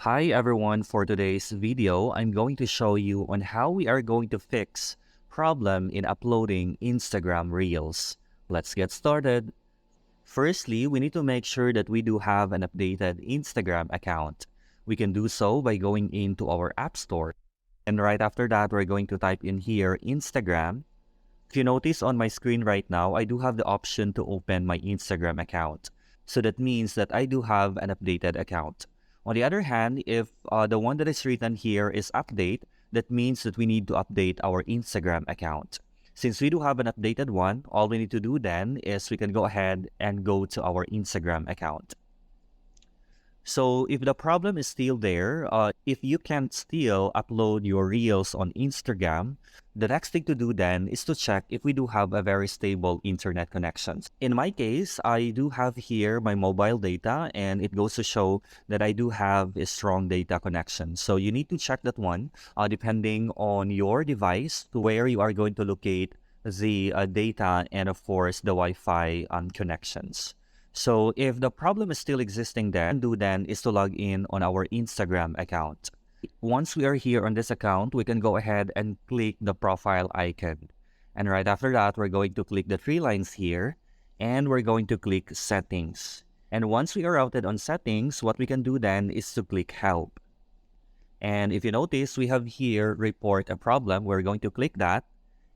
Hi everyone, for today's video, I'm going to show you on how we are going to fix problem in uploading Instagram Reels. Let's get started. Firstly, we need to make sure that we do have an updated Instagram account. We can do so by going into our App Store. And right after that, we're going to type in here Instagram. If you notice on my screen right now, I do have the option to open my Instagram account. So that means that I do have an updated account. On the other hand, if the one that is written here is update, that means that we need to update our Instagram account. Since we do have an updated one, all we need to do then is we can go ahead and go to our Instagram account. So if the problem is still there, if you can't still upload your Reels on Instagram, the next thing to do then is to check if we do have a very stable internet connection. In my case, I do have here my mobile data and it goes to show that I do have a strong data connection. So you need to check that one depending on your device to where you are going to locate the data and of course the Wi-Fi connections. So if the problem is still existing then, do then is to log in on our Instagram account. Once we are here on this account, we can go ahead and click the profile icon. And right after that, we're going to click the three lines here and we're going to click settings. And once we are routed on settings, what we can do then is to click help. And if you notice, we have here report a problem. We're going to click that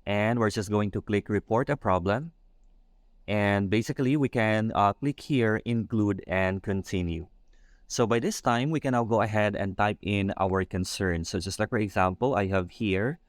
and we're just going to click report a problem. And basically, we can click here, include and continue. So by this time, we can now go ahead and type in our concern. So just like for example, I have here,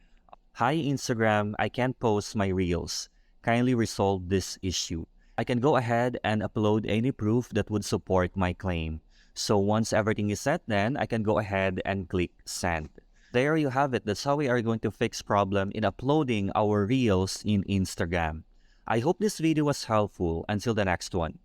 hi Instagram, I can't post my Reels. Kindly resolve this issue. I can go ahead and upload any proof that would support my claim. So once everything is set, then I can go ahead and click send. There you have it. That's how we are going to fix problem in uploading our Reels in Instagram. I hope this video was helpful. Until the next one.